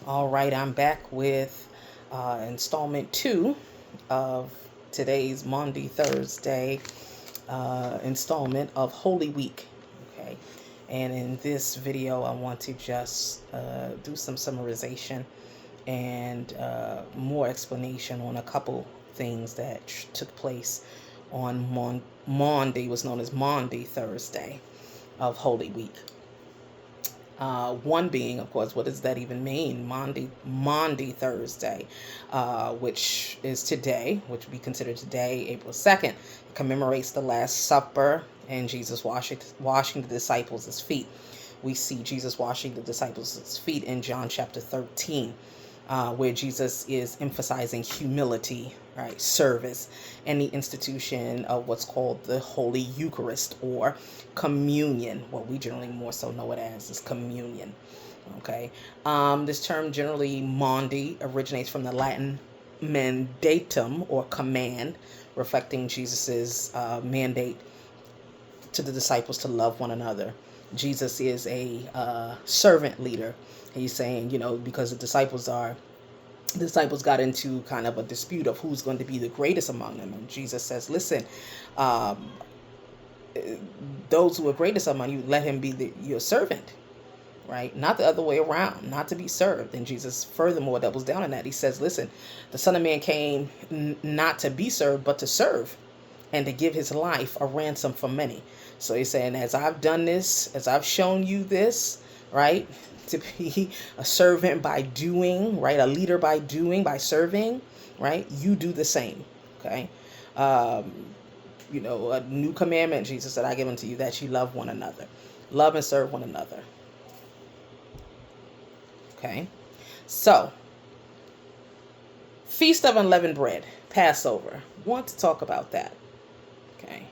All right, I'm back with installment 2 of today's Maundy Thursday installment of Holy Week. Okay, and in this video, I want to just do some summarization and more explanation on a couple things that took place on Maundy, was known as Maundy Thursday of Holy Week. One being, of course, what does that even mean? Maundy Thursday, which is today, which we consider today, April 2nd, commemorates the Last Supper and Jesus washing the disciples' feet. We see Jesus washing the disciples' feet in John chapter 13. Where Jesus is emphasizing humility, right, service, and the institution of what's called the Holy Eucharist or communion. What we generally more so know it as is communion. Okay, this term generally Maundy originates from the Latin mandatum or command, reflecting Jesus's mandate to the disciples to love one another. Jesus is a servant leader. He's saying, because the disciples got into kind of a dispute of who's going to be the greatest among them. And Jesus says, listen, those who are greatest among you, let him be your servant, right? Not the other way around, not to be served. And Jesus furthermore doubles down on that. He says, listen, the Son of Man came not to be served, but to serve and to give his life a ransom for many. So he's saying, as I've done this, as I've shown you this, right, to be a servant by doing, right, a leader by doing, by serving, right, you do the same, okay? A new commandment, Jesus said, I give unto you, that you love one another. Love and serve one another. Okay? So, Feast of Unleavened Bread, Passover. Want to talk about that. Okay.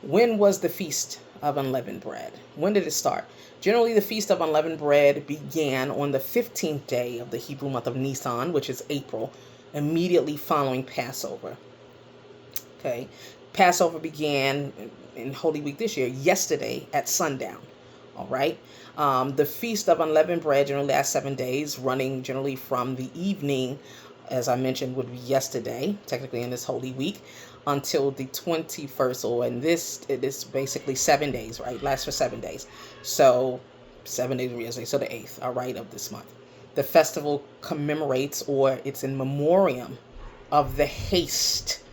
When was the Feast of Unleavened Bread? When did it start? Generally, the Feast of Unleavened Bread began on the 15th day of the Hebrew month of Nisan, which is April, immediately following Passover. Okay. Passover began in Holy Week this year, yesterday at sundown. All right. The Feast of Unleavened Bread generally lasts 7 days, running generally from the evening, as I mentioned, would be yesterday, technically in this Holy Week, until the 21st, or it is basically 7 days, right? Lasts for 7 days. So 7 days from yesterday, so the 8th, all right, of this month. The festival commemorates, or it's in memoriam of the haste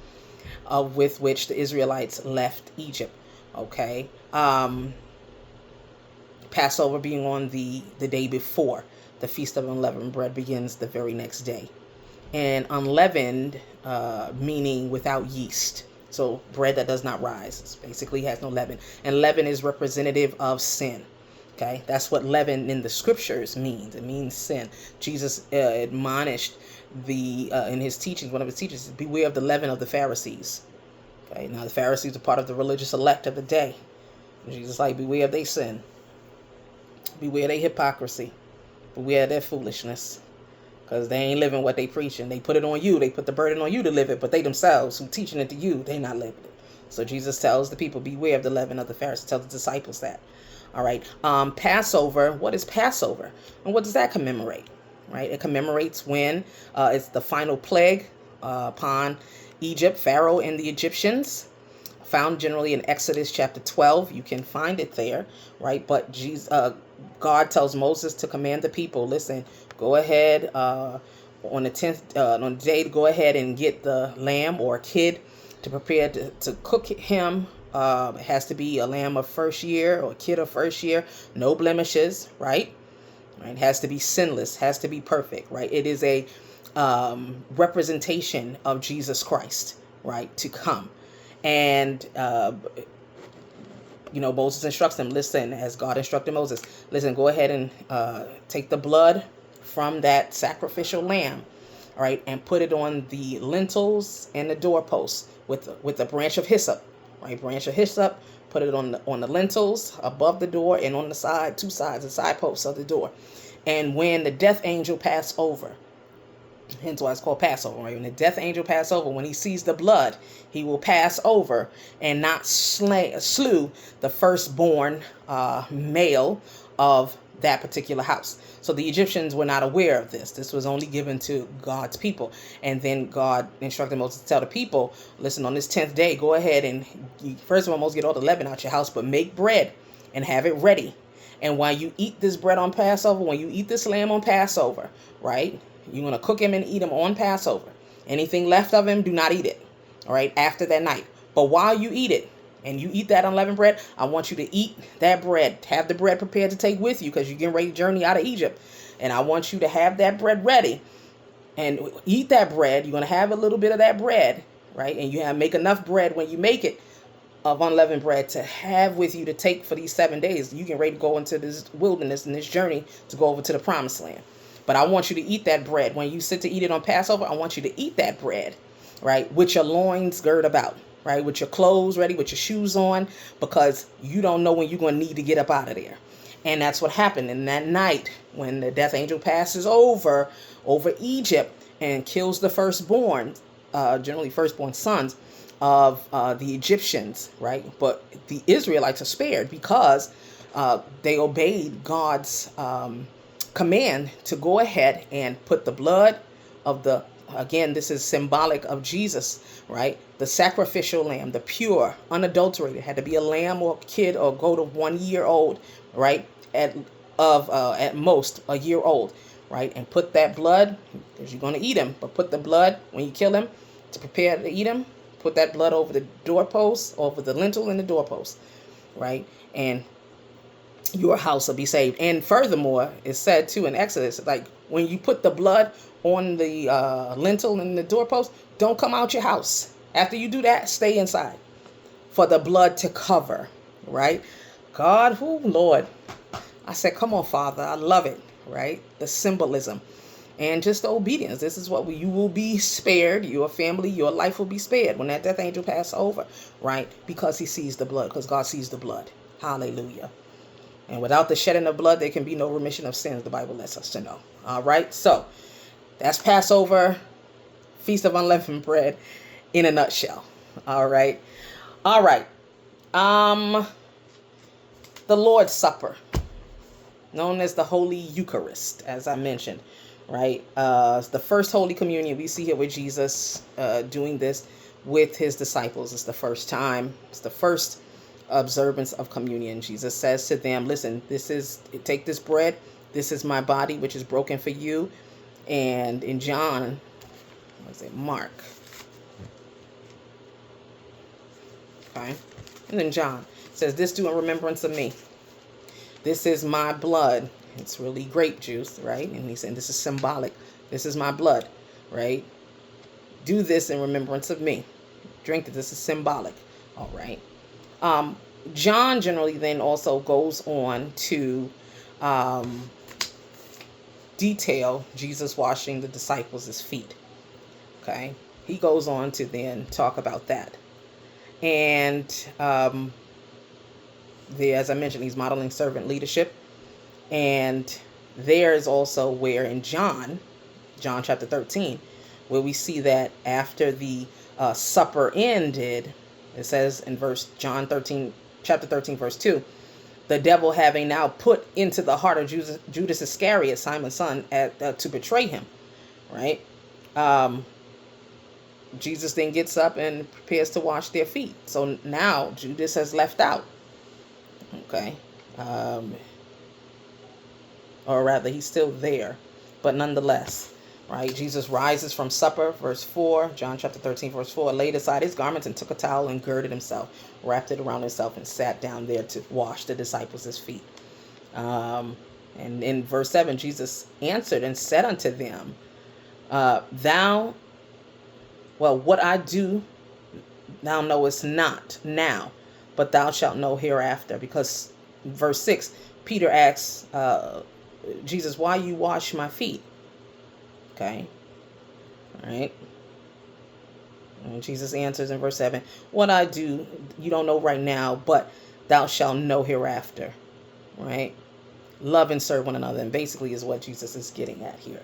with which the Israelites left Egypt. Okay. Passover being on the day before. The Feast of Unleavened Bread begins the very next day. And unleavened, meaning without yeast. So bread that does not rise. It basically has no leaven. And leaven is representative of sin. Okay, that's what leaven in the scriptures means. It means sin. Jesus admonished in his teachings, one of his teachings, beware of the leaven of the Pharisees. Okay, now the Pharisees are part of the religious elect of the day. And Jesus like, beware of their sin. Beware their hypocrisy. Beware their foolishness. Because they ain't living what they preaching. They put it on you. They put the burden on you to live it. But they themselves, who teaching it to you, they not living it. So Jesus tells the people, beware of the leaven of the Pharisees. Tell the disciples that. All right. Passover. What is Passover? And what does that commemorate? Right. It commemorates when it's the final plague upon Egypt, Pharaoh and the Egyptians. Found generally in Exodus chapter 12. You can find it there. Right. But God tells Moses to command the people, listen, go ahead on the 10th, on the day, to go ahead and get the lamb or a kid to prepare to cook him. It has to be a lamb of first year or a kid of first year, no blemishes, right? It has to be sinless, has to be perfect, right? It is a representation of Jesus Christ, right, to come. And Moses instructs them, listen, as God instructed Moses, listen, go ahead and take the blood from that sacrificial lamb, all right, and put it on the lintels and the doorposts with a branch of hyssop, right, branch of hyssop, put it on the lintels above the door and on the side, two sides, the side posts of the door. And when the death angel passed over, hence why it's called Passover, right? When the death angel passes over, when he sees the blood, he will pass over and not slew the firstborn male of that particular house. So the Egyptians were not aware of this. This was only given to God's people. And then God instructed Moses to tell the people, listen, on this 10th day, go ahead and first of all, get all the leaven out your house, but make bread and have it ready. And while you eat this bread on Passover, when you eat this lamb on Passover, right, you're going to cook him and eat him on Passover. Anything left of him, do not eat it, all right, after that night. But while you eat it, and you eat that unleavened bread, I want you to eat that bread. Have the bread prepared to take with you because you're getting ready to journey out of Egypt. And I want you to have that bread ready and eat that bread. You're going to have a little bit of that bread, right? And you have make enough bread when you make it of unleavened bread to have with you to take for these 7 days. You get ready to go into this wilderness and this journey to go over to the promised land. But I want you to eat that bread. When you sit to eat it on Passover, I want you to eat that bread, right? With your loins girt about. Right, with your clothes ready, with your shoes on, because you don't know when you're going to need to get up out of there. And that's what happened. And that night, when the death angel passes over Egypt and kills the firstborn, generally firstborn sons of the Egyptians, right? But the Israelites are spared because they obeyed God's command to go ahead and put the blood of the, again, this is symbolic of Jesus, right? The sacrificial lamb, the pure, unadulterated, had to be a lamb or kid or goat of 1 year old, right? At most a year old, right? And put that blood, because you're going to eat him, but put the blood when you kill him to prepare to eat him. Put that blood over the doorpost, over the lintel and the doorpost, right? And your house will be saved. And furthermore, it's said too in Exodus, like when you put the blood on the lintel and the doorpost, don't come out your house. After you do that, stay inside for the blood to cover, right? God, oh Lord. I said, come on, Father. I love it, right? The symbolism and just the obedience. This is what you will be spared. Your family, your life will be spared when that death angel passes over, right? Because he sees the blood, because God sees the blood. Hallelujah. And without the shedding of blood, there can be no remission of sins, the Bible lets us to know. All right, so that's Passover, Feast of Unleavened Bread in a nutshell. All right. The Lord's Supper, known as the Holy Eucharist, as I mentioned, right? It's the first Holy Communion. We see here with Jesus doing this with his disciples. It's the first time. It's the first observance of communion. Jesus says to them, listen, take this bread. This is my body, which is broken for you. And in John, Mark. Okay. And then John says, this do in remembrance of me. This is my blood. It's really grape juice, right? And he's saying this is symbolic. This is my blood, right? Do this in remembrance of me. Drink it. This is symbolic. All right. John generally then also goes on to detail Jesus washing the disciples' feet. Okay. He goes on to then talk about that. And there, as I mentioned, he's modeling servant leadership. And there is also where in John chapter 13, where we see that after the supper ended, it says in chapter 13, verse 2, the devil having now put into the heart of Judas Iscariot, Simon's son, to betray him, right? Jesus then gets up and prepares to wash their feet. So now Judas has left out. Okay. Or rather, he's still there. But nonetheless, right? Jesus rises from supper, verse 4, John chapter 13, verse 4, laid aside his garments and took a towel and girded himself, wrapped it around himself, and sat down there to wash the disciples' feet. And in verse 7, Jesus answered and said unto them, what I do, thou knowest not now, but thou shalt know hereafter. Because verse 6, Peter asks Jesus, why you wash my feet? Okay. All right. And Jesus answers in verse 7, what I do, you don't know right now, but thou shalt know hereafter. Right? Love and serve one another. And basically is what Jesus is getting at here.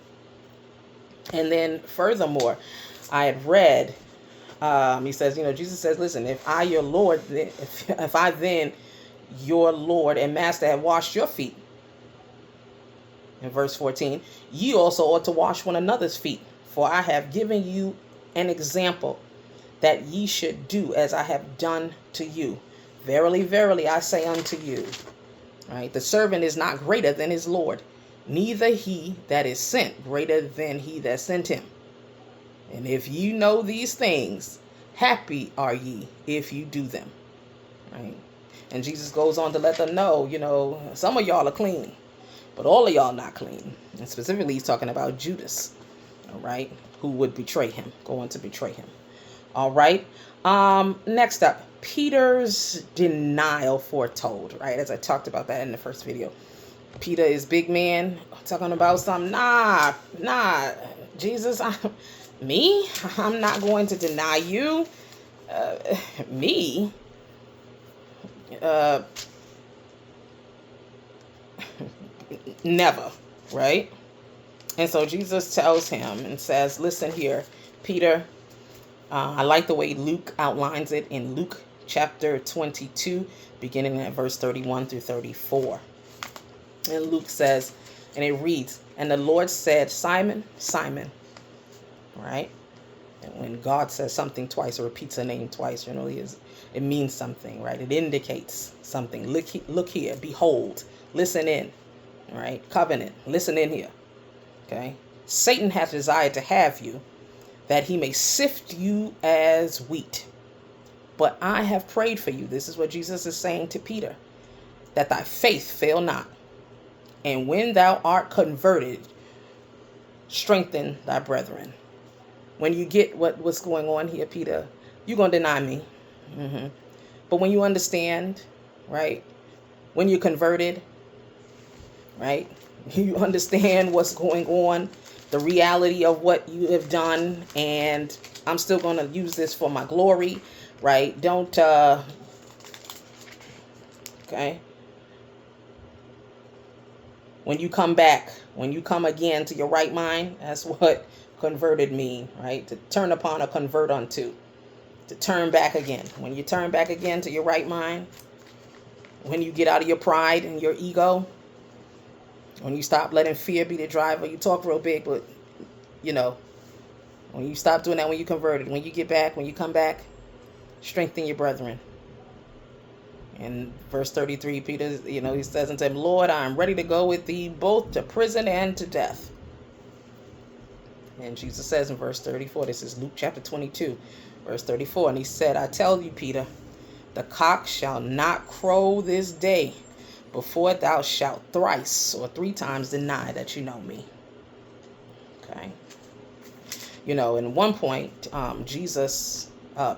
And then furthermore, I had read, he says, Jesus says, listen, if I, your Lord, if I then, your Lord and Master, have washed your feet, In verse 14, ye also ought to wash one another's feet, for I have given you an example that ye should do as I have done to you. Verily, verily, I say unto you, right? The servant is not greater than his Lord, neither he that is sent greater than he that sent him. And if you know these things, happy are ye if you do them, right? And Jesus goes on to let them know, some of y'all are clean, but all of y'all not clean. And specifically, he's talking about Judas, all right, who would betray him, going to betray him. All right. Next up, Peter's denial foretold, right? As I talked about that in the first video. Peter is big man talking about something. Nah, Jesus, I'm not going to deny you. Me? Never, right? And so Jesus tells him and says, listen here, Peter, I like the way Luke outlines it in Luke chapter 22, beginning at verse 31 through 34. And Luke says, and it reads, and the Lord said, Simon, Simon, right? And when God says something twice or repeats a name twice, it means something, right? It indicates something. Look here, behold, listen in, right? Covenant, listen in here, okay? Satan hath desired to have you, that he may sift you as wheat. But I have prayed for you. This is what Jesus is saying to Peter, that thy faith fail not. And when thou art converted, strengthen thy brethren. When you get what's going on here, Peter, you're going to deny me. But when you understand, right, when you're converted, right, you understand what's going on, the reality of what you have done, and I'm still going to use this for my glory, right? Don't, okay. When you come back, when you come again to your right mind, that's what converted mean, right? To turn upon or convert unto, to turn back again. When you turn back again to your right mind, when you get out of your pride and your ego, when you stop letting fear be the driver. You talk real big, but, when you stop doing that, when you converted, when you get back, when you come back, strengthen your brethren. In verse 33, Peter, he says unto him, Lord, I am ready to go with thee both to prison and to death. And Jesus says in verse 34, this is Luke chapter 22, verse 34, and he said, I tell you, Peter, the cock shall not crow this day before thou shalt thrice or 3 times deny that you know me. Okay. In one point,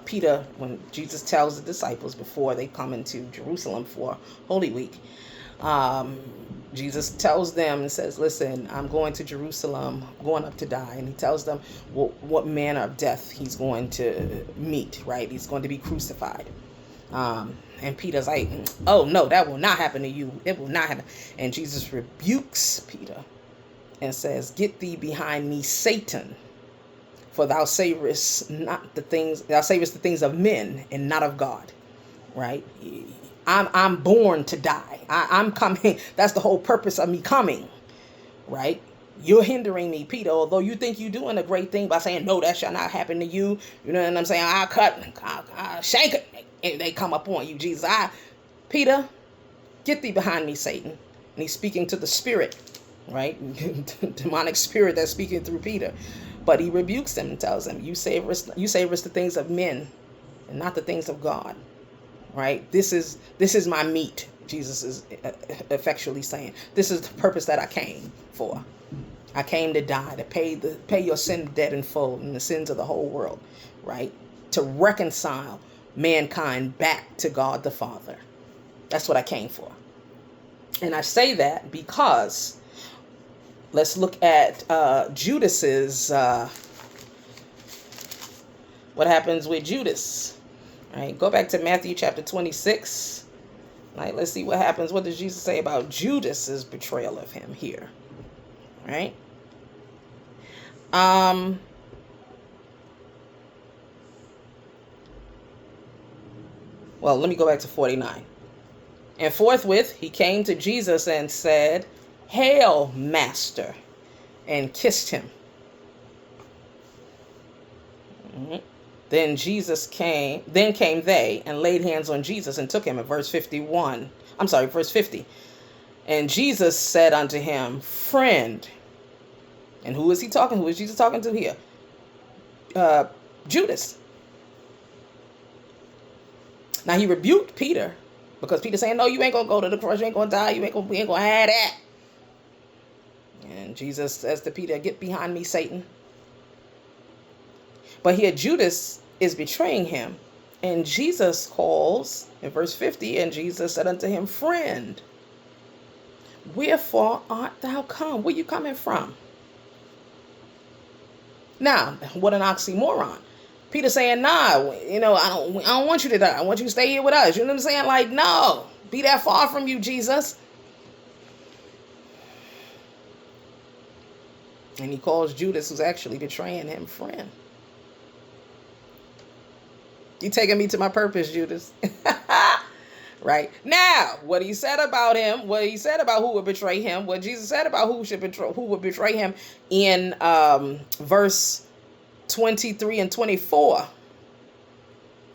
Peter, when Jesus tells the disciples before they come into Jerusalem for Holy Week, Jesus tells them and says, listen, I'm going to Jerusalem, going up to die. And he tells them what manner of death he's going to meet, right? He's going to be crucified. And Peter's like, oh, no, that will not happen to you. It will not happen. And Jesus rebukes Peter and says, get thee behind me, Satan. For thou savest the things of men and not of God, right? I'm born to die. I'm coming. That's the whole purpose of me coming, right? You're hindering me, Peter, although you think you're doing a great thing by saying, no, that shall not happen to you. You know what I'm saying? I'll shake it. And they come upon you, Jesus. Peter, get thee behind me, Satan. And he's speaking to the spirit, right? Demonic spirit that's speaking through Peter. But he rebukes him and tells him, you savest the things of men and not the things of God, right? This is my meat, Jesus is effectually saying. This is the purpose that I came for. I came to die, to pay your sin debt in full and the sins of the whole world, right? To reconcile mankind back to God the Father. That's what I came for. And I say that because let's look at Judas's, what happens with Judas. All right, go back to Matthew chapter 26. All right, let's see what happens. What does Jesus say about Judas's betrayal of him here? All right. Well, let me go back to 49. And forthwith he came to Jesus and said, "Hail, Master," and kissed him. Mhm. Then came they and laid hands on Jesus and took him, in verse 51. I'm sorry, verse 50. And Jesus said unto him, "Friend," and who is he talking? Who is Jesus talking to here? Judas. Now he rebuked Peter because Peter saying, "No, you ain't gonna go to the cross. You ain't gonna die. We ain't gonna have that." And Jesus says to Peter, "Get behind me, Satan." But here Judas is betraying him. And Jesus calls, in verse 50, and Jesus said unto him, "Friend, wherefore art thou come?" Where you coming from? Now, what an oxymoron. Peter saying, "Nah, I don't want you to die. I want you to stay here with us." You know what I'm saying? Like, no, be that far from you, Jesus. And he calls Judas, who's actually betraying him, friend. You taking me to my purpose, Judas. Right? Now, what he said about him, what he said about who would betray him, what Jesus said about who would betray him in verse 23 and 24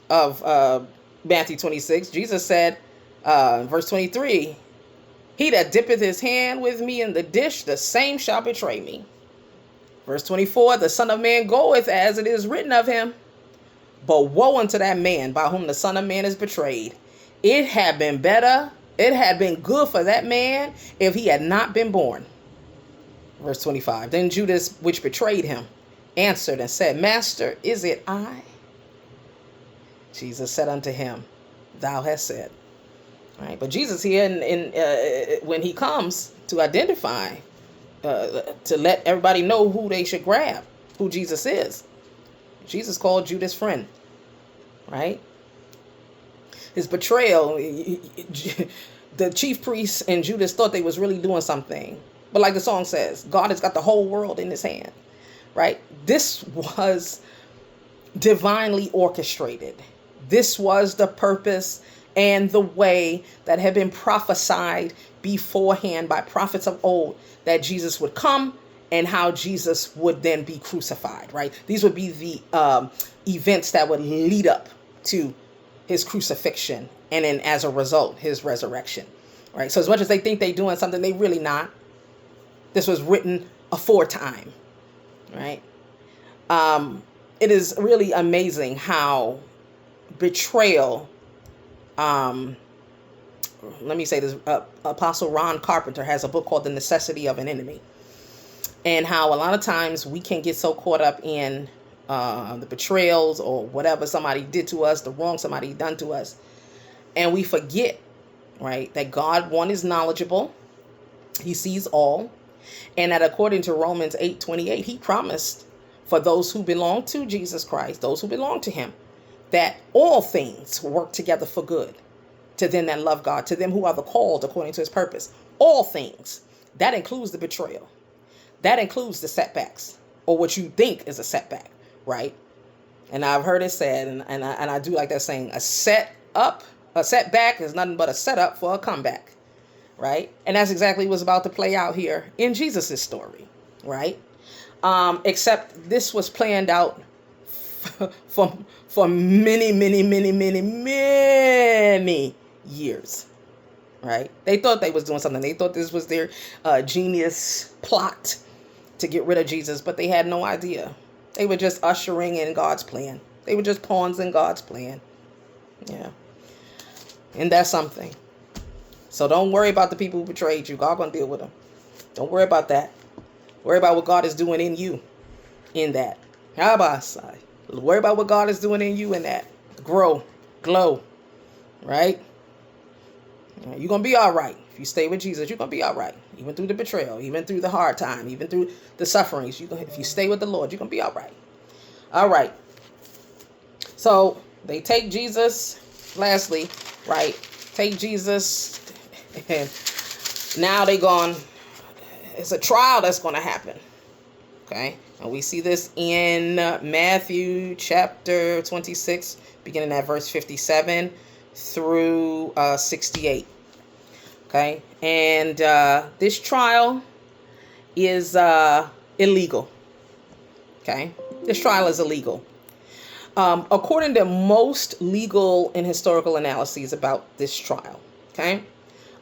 of Matthew 26. Jesus said, verse 23, "He that dippeth his hand with me in the dish, the same shall betray me." Verse 24, "The Son of Man goeth as it is written of him. But woe unto that man by whom the Son of Man is betrayed. It had been good for that man if he had not been born." Verse 25, "Then Judas, which betrayed him, answered and said, Master, is it I? Jesus said unto him, Thou hast said." Right? But Jesus here, when he comes to identify, to let everybody know who they should grab, who Jesus is, Jesus called Judas friend. Right? His betrayal, the chief priests and Judas thought they was really doing something. But like the song says, God has got the whole world in his hand. Right? This was divinely orchestrated. This was the purpose and the way that had been prophesied beforehand by prophets of old, that Jesus would come and how Jesus would then be crucified. Right? These would be the events that would lead up to his crucifixion, and then as a result, his resurrection. Right? So as much as they think they're doing something, they really not. This was written aforetime. Right? It is really amazing how betrayal, let me say this, Apostle Ron Carpenter has a book called The Necessity of an Enemy, and how a lot of times we can get so caught up in the betrayals or whatever somebody did to us, the wrong somebody done to us, and we forget, right, that God, one, is knowledgeable. He sees all. And that according to Romans 8:28, he promised for those who belong to Jesus Christ, those who belong to him, that all things work together for good to them that love God, to them who are the called according to his purpose. All things. That includes the betrayal. That includes the setbacks, or what you think is a setback, right? And I've heard it said, and I do like that saying, a setback is nothing but a setup for a comeback. Right? And that's exactly what's about to play out here in Jesus's story. Right? Except this was planned out for many, many, many, many, many years. Right? They thought they was doing something. They thought this was their genius plot to get rid of Jesus, but they had no idea. They were just ushering in God's plan. They were just pawns in God's plan. Yeah. And that's something. So don't worry about the people who betrayed you. God gonna deal with them. Don't worry about that. Worry about what God is doing in you in that. How about I say? Worry about what God is doing in you in that. Grow. Glow. Right? You're going to be all right. If you stay with Jesus, you're going to be all right. Even through the betrayal, even through the hard time, even through the sufferings. If you stay with the Lord, you're going to be all right. All right. So they take Jesus, lastly, right? Take Jesus, and now they're gone. It's a trial that's going to happen. Okay. And we see this in Matthew chapter 26, beginning at verse 57 through 68. Okay. And this trial is illegal. Okay. This trial is illegal. According to most legal and historical analyses about this trial. Okay.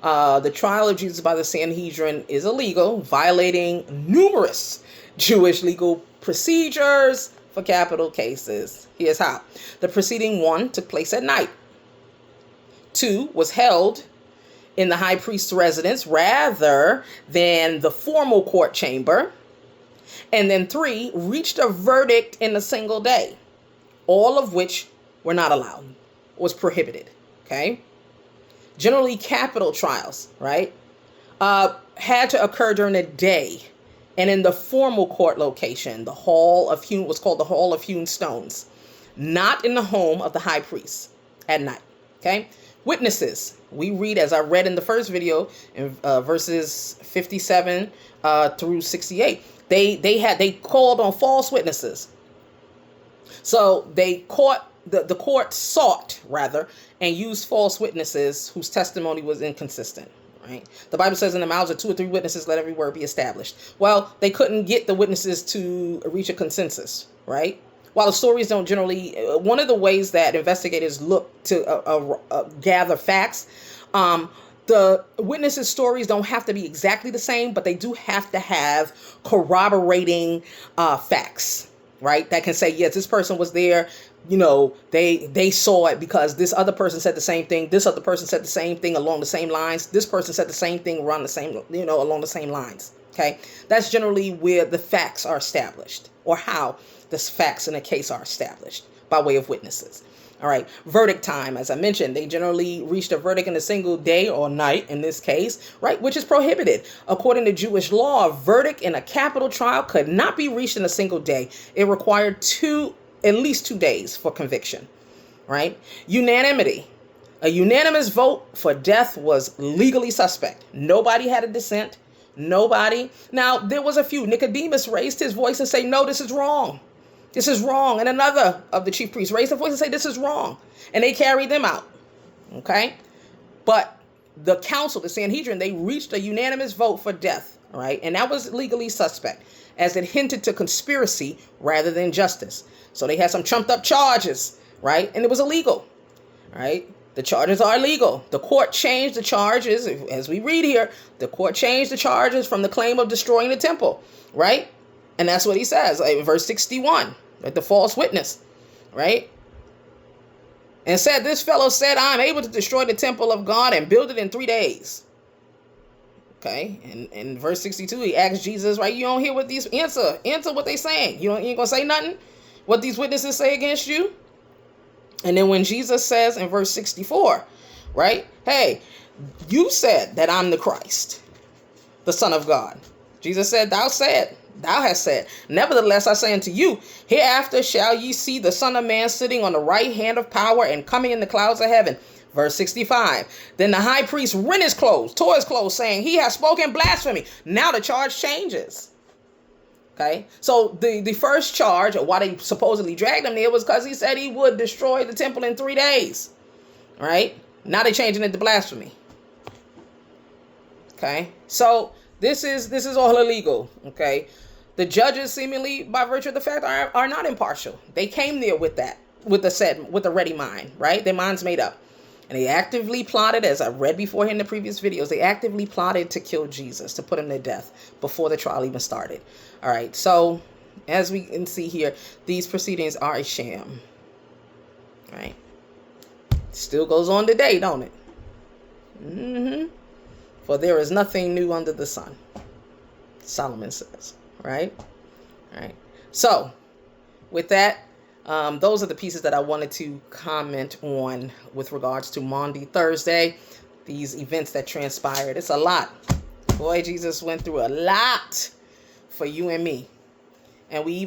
The trial of Jesus by the Sanhedrin is illegal, violating numerous Jewish legal procedures for capital cases. Here's how. The preceding one took place at night. 2 was held in the high priest's residence rather than the formal court chamber. And then 3 reached a verdict in a single day, all of which were not allowed, was prohibited. Okay. Generally, capital trials, right, had to occur during the day and in the formal court location, the Hall of Hewn, was called the Hall of Hewn Stones, not in the home of the high priest at night. Okay. Witnesses, we read, as I read in the first video, in verses 57 through 68, they called on false witnesses. So the court sought and used false witnesses whose testimony was inconsistent. Right? The Bible says, in the mouths of 2 or 3 witnesses, let every word be established. Well, they couldn't get the witnesses to reach a consensus, right? While the stories don't generally, one of the ways that investigators look to gather facts, the witnesses' stories don't have to be exactly the same, but they do have to have corroborating facts, right? That can say, yes, this person was there. They saw it because this other person said the same thing. This other person said the same thing along the same lines. This person said the same thing around the same, along the same lines. Okay. That's generally where the facts are established, or how the facts in a case are established, by way of witnesses. All right. Verdict time. As I mentioned, they generally reached a verdict in a single day or night in this case, right? Which is prohibited. According to Jewish law, a verdict in a capital trial could not be reached in a single day. It required at least 2 days for conviction, right? Unanimity. A unanimous vote for death was legally suspect. Nobody had a dissent. Nobody. Now, there was a few. Nicodemus raised his voice and said, no, this is wrong. This is wrong. And another of the chief priests raised their voice and said, this is wrong. And they carried them out. Okay. But the council, the Sanhedrin, they reached a unanimous vote for death. All right. And that was legally suspect, as it hinted to conspiracy rather than justice. So they had some trumped up charges, right? And it was illegal, right? The charges are illegal. The court changed the charges, as we read here, the court changed the charges from the claim of destroying the temple, right? And that's what he says in verse 61, like the false witness, right? And said, this fellow said, I'm able to destroy the temple of God and build it in 3 days. Okay, and in verse 62, he asked Jesus, right? You don't hear what these answer what they saying. You ain't gonna say nothing what these witnesses say against you. And then when Jesus says in verse 64, right? Hey, you said that I'm the Christ, the Son of God. Jesus said, thou hast said, nevertheless, I say unto you, hereafter shall ye see the Son of Man sitting on the right hand of power and coming in the clouds of heaven. Verse 65, then the high priest rent his clothes, tore his clothes, saying, he has spoken blasphemy. Now the charge changes. Okay, so the first charge, or why they supposedly dragged him there, was because he said he would destroy the temple in 3 days. Right? Now they're changing it to blasphemy. Okay, so this is all illegal. Okay, the judges, seemingly by virtue of the fact, are not impartial. They came there with a ready mind. Right? Their minds made up. And they actively plotted, as I read before here in the previous videos, they actively plotted to kill Jesus, to put him to death before the trial even started. All right, so as we can see here, these proceedings are a sham. All right. Still goes on today, don't it? For there is nothing new under the sun, Solomon says. Right? All right. So, with that, those are the pieces that I wanted to comment on with regards to Maundy Thursday, these events that transpired. It's a lot. Boy, Jesus went through a lot for you and me. And we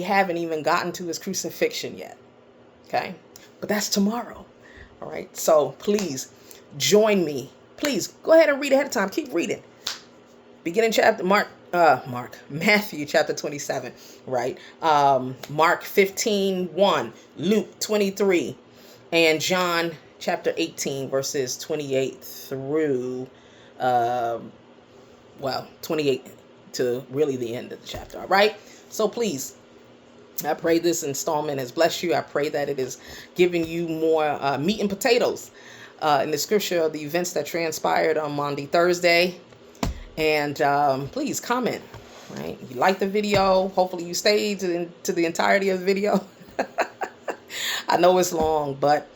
haven't even gotten to his crucifixion yet. Okay? But that's tomorrow. All right? So please join me. Please go ahead and read ahead of time. Keep reading. Beginning chapter Matthew chapter 27, right? Mark 15:1, Luke 23, and John chapter 18, verses 28 through well, 28 to really the end of the chapter. All right. So please, I pray this installment has blessed you. I pray that it is giving you more meat and potatoes in the scripture of the events that transpired on Maundy Thursday. And please comment. Right? You like the video. Hopefully you stayed to the entirety of the video. I know it's long, but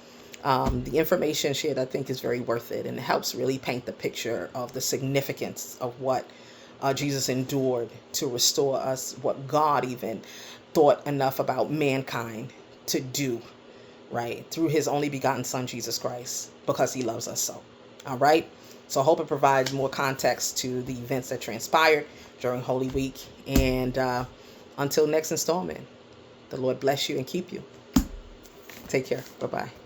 the information shared, I think, is very worth it. And it helps really paint the picture of the significance of what Jesus endured to restore us, what God even thought enough about mankind to do, right? Through his only begotten son, Jesus Christ, because he loves us so. All right. So I hope it provides more context to the events that transpired during Holy Week. And until next installment, the Lord bless you and keep you. Take care. Bye-bye.